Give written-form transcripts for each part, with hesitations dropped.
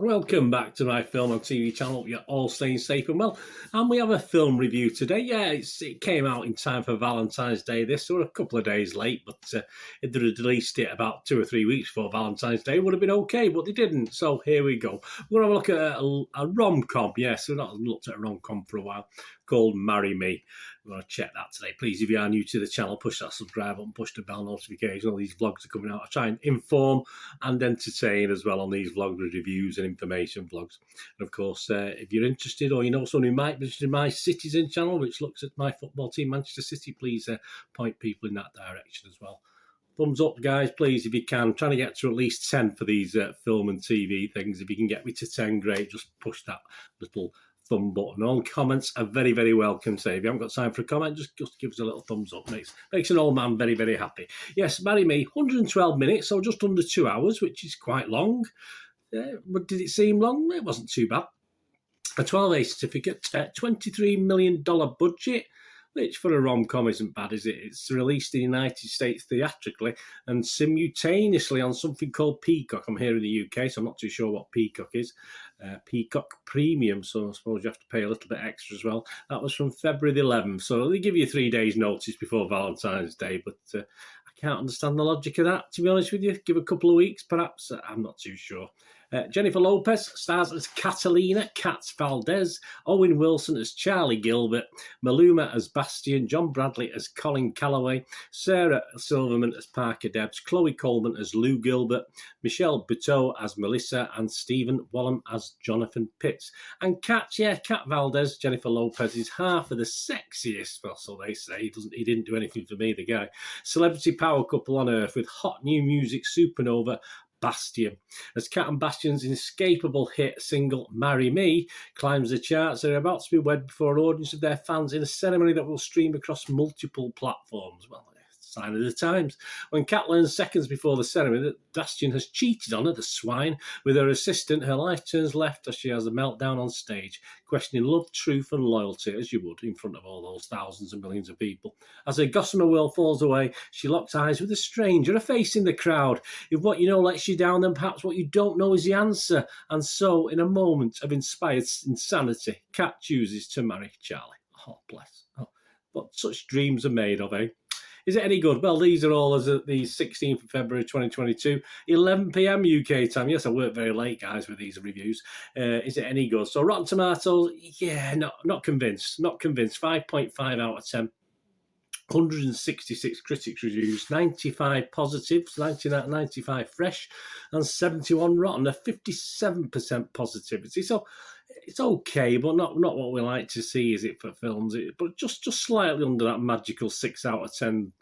Welcome back to my film and TV channel. You're all staying safe and well. And we have a film review today. Yeah, it came out in time for Valentine's Day. So we're a couple of days late, but if they'd released it about 2 or 3 weeks before Valentine's Day, it would have been okay, but they didn't. So here we go. We're going to have a look at a rom-com. Yes, we've not looked at a rom-com for a while, called Marry Me. We're going to check that today. Please, if you are new to the channel, push that subscribe button, push the bell notification. All these vlogs are coming out. I try and inform and entertain as well on these vlogs with reviews and information vlogs. And of course, if you're interested or you know someone who might be interested in my Citizen channel, which looks at my football team, Manchester City, please point people in that direction as well. Thumbs up, guys, please, if you can. I'm trying to get to at least 10 for these film and TV things. If you can get me to 10, great. Just push that little thumb button. All comments are very, very welcome. So if you haven't got time for a comment, just give us a little thumbs up. Makes an old man very, very happy. Yes, Marry Me, 112 minutes, so just under 2 hours, which is quite long. But did it seem long? It wasn't too bad. A 12A certificate, $23 million budget, which for a rom-com isn't bad, is it? It's released in the United States theatrically and simultaneously on something called Peacock. I'm here in the UK, so I'm not too sure what Peacock is. Peacock Premium, so I suppose you have to pay a little bit extra as well. That was from February the 11th, so they give you 3 days notice before Valentine's Day, but I can't understand the logic of that, to be honest with you. Give a couple of weeks, perhaps. I'm not too sure. Jennifer Lopez stars as Catalina Katz Valdez, Owen Wilson as Charlie Gilbert, Maluma as Bastian, John Bradley as Colin Calloway, Sarah Silverman as Parker Debs, Chloe Coleman as Lou Gilbert, Michelle Buteau as Melissa, and Stephen Wallum as Jonathan Pitts. And Kat Valdez, Jennifer Lopez, is half of the sexiest, well, so they say. He didn't do anything for me, the guy. Celebrity power couple on earth with hot new music supernova Bastian. As Kat and Bastian's inescapable hit single Marry Me climbs the charts, they're about to be wed before an audience of their fans in a ceremony that will stream across multiple platforms. Well, sign of the times. When Kat learns seconds before the ceremony that Bastian has cheated on her, the swine, with her assistant, her life turns left as she has a meltdown on stage, questioning love, truth and loyalty, as you would in front of all those thousands and millions of people. As her gossamer world falls away, she locks eyes with a stranger, a face in the crowd. If what you know lets you down, then perhaps what you don't know is the answer. And so, in a moment of inspired insanity, Kat chooses to marry Charlie. Oh, bless. Oh, what such dreams are made of, eh? Is it any good? Well, these are all as of the 16th of February 2022, 11 p.m. UK time. Yes, I work very late, guys, with these reviews. Is it any good? So Rotten Tomatoes, yeah, not convinced. Not convinced. 5.5 out of 10. 166 critics reviews, 95 positives, 95 fresh, and 71 rotten, a 57% positivity. So it's okay, but not what we like to see, is it, for films? But just slightly under that magical 6 out of 10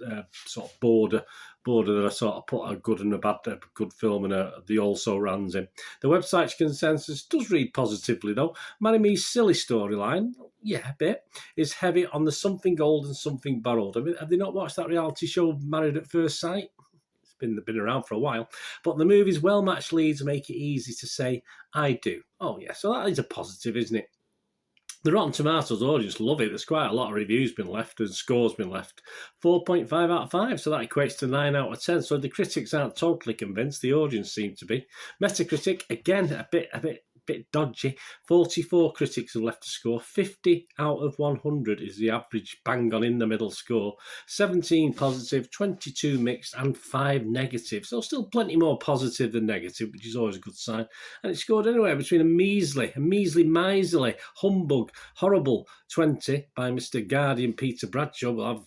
sort of border that I sort of put a good and a bad, a good film and the also rans in. The website's consensus does read positively, though. Marry Me's silly storyline, yeah, a bit, is heavy on the something old and something borrowed. I mean, have they not watched that reality show Married at First Sight? It's been around for a while. But the movie's well-matched leads make it easy to say, I do. Oh, yeah, so that is a positive, isn't it? The Rotten Tomatoes audience love it. There's quite a lot of reviews been left and scores been left. 4.5 out of 5, so that equates to 9 out of 10. So the critics aren't totally convinced. The audience seem to be. Metacritic, again, a bit dodgy. 44 critics have left a score. 50 out of 100 is the average bang on in the middle score. 17 positive, 22 mixed, and 5 negative. So still plenty more positive than negative, which is always a good sign. And it scored anywhere between a measly, miserly, humbug, horrible 20 by Mr. Guardian Peter Bradshaw. We'll have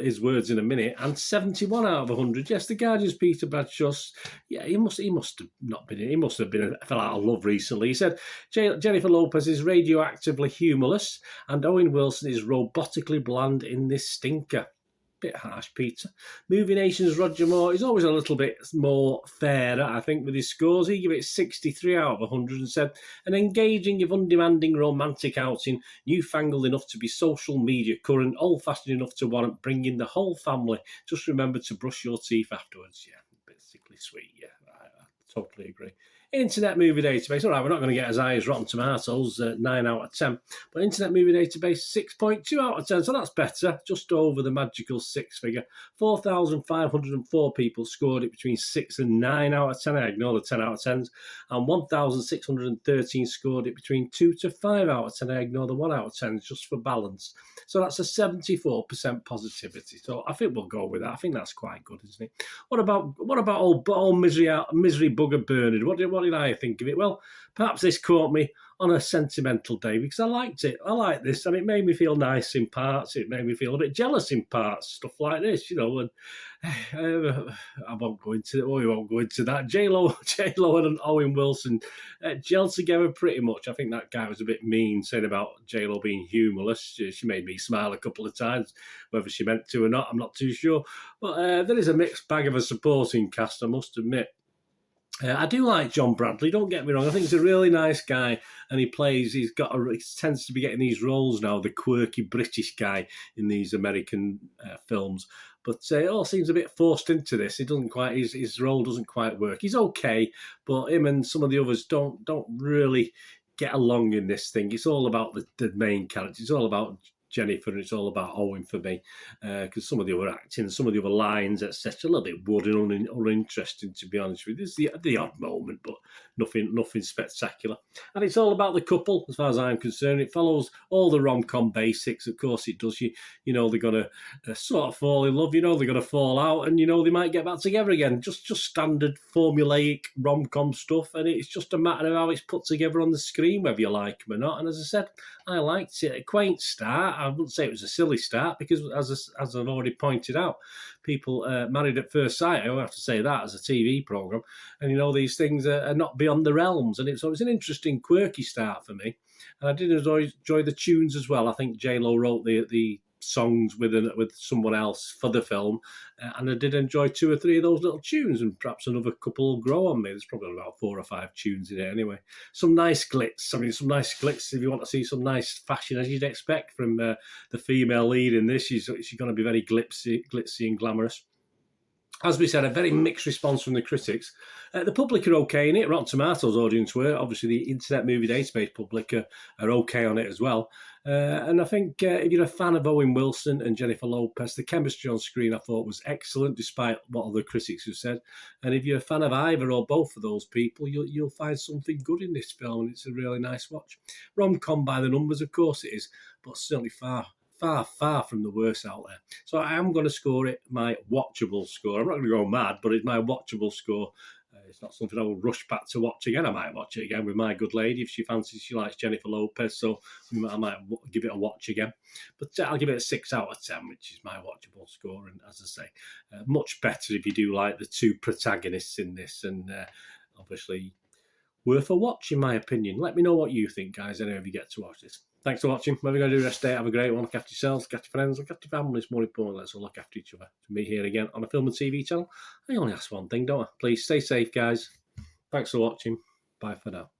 his words in a minute, and 71 out of 100. Yes, the Guardian's Peter Bradshaw. Yeah, he must have not been. He must have fell out of love recently. He said Jennifer Lopez is radioactively humorless, and Owen Wilson is robotically bland in this stinker. Bit harsh, Peter. Movie Nation's Roger Moore is always a little bit more fairer, I think, with his scores. He gave it 63 out of 100 and said, an engaging if undemanding romantic outing, newfangled enough to be social media current, old-fashioned enough to warrant bringing the whole family. Just remember to brush your teeth afterwards. Yeah, bit sickly sweet, yeah. I totally agree. Internet Movie Database. All right, we're not going to get as high as Rotten Tomatoes, 9 out of 10. But Internet Movie Database, 6.2 out of 10. So that's better, just over the magical six figure. 4,504 people scored it between 6 and 9 out of 10. I ignore the 10 out of 10s. And 1,613 scored it between 2 to 5 out of 10. I ignore the 1 out of 10s just for balance. So that's a 74% positivity. So I think we'll go with that. I think that's quite good, isn't it? What about old misery bugger Bernard? What did I think of it? Well, perhaps this caught me on a sentimental day because I liked it. I liked this, and it made me feel nice in parts. It made me feel a bit jealous in parts. Stuff like this, you know. And I won't go into it. We won't go into that. J-Lo and Owen Wilson gelled together pretty much. I think that guy was a bit mean saying about J-Lo being humorless. She made me smile a couple of times. Whether she meant to or not, I'm not too sure. But there is a mixed bag of a supporting cast, I must admit. I do like John Bradley, don't get me wrong. I think he's a really nice guy, and he tends to be getting these roles now, the quirky British guy in these American films. But it all seems a bit forced into this. It doesn't quite, his role doesn't quite work. He's okay, but him and some of the others don't really get along in this thing. It's all about the main character. It's all about Jennifer, and it's all about Owen for me, because some of the other acting, some of the other lines, etc., a little bit boring and uninteresting, to be honest with you. There's the odd moment, but nothing spectacular. And it's all about the couple, as far as I'm concerned. It follows all the rom-com basics, of course it does. You know they're going to sort of fall in love, you know they're going to fall out, and you know they might get back together again. Just standard formulaic rom-com stuff, and it's just a matter of how it's put together on the screen, whether you like them or not. And as I said, I liked it. A quaint start. I wouldn't say it was a silly start because, as I've already pointed out, people Married at First Sight, I don't have to say that as a TV programme, and you know these things are not beyond the realms, and it was an interesting, quirky start for me, and I did enjoy the tunes as well. I think J-Lo wrote the songs with someone else for the film, and I did enjoy 2 or 3 of those little tunes, and perhaps another couple will grow on me. There's probably about 4 or 5 tunes in it anyway. Some nice glitz. I mean, some nice glitz if you want to see some nice fashion, as you'd expect from the female lead in this. She's going to be very glitzy and glamorous. As we said, a very mixed response from the critics. The public are okay in it. Rotten Tomatoes audience were. Obviously, the Internet Movie Database public are okay on it as well. And I think if you're a fan of Owen Wilson and Jennifer Lopez, the chemistry on screen I thought was excellent, despite what other critics have said. And if you're a fan of either or both of those people, you'll find something good in this film. It's a really nice watch. Rom-com by the numbers, of course it is, but certainly far from the worst out there. So I am going to score it my watchable score. I'm not going to go mad, but it's my watchable score. It's not something I will rush back to watch again. I might watch it again with my good lady if she likes Jennifer Lopez, so I might give it a watch again. But I'll give it a 6 out of 10, which is my watchable score. And as I say, much better if you do like the 2 protagonists in this, and obviously worth a watch in my opinion. Let me know what you think, guys, anyway, if you get to watch this. Thanks for watching. What we're going to do the rest of the day, have a great one. Look after yourselves, look after your friends, look after your families. More important, let's all look after each other. To meet here again on a film and TV channel, I only ask one thing, don't I? Please stay safe, guys. Thanks for watching. Bye for now.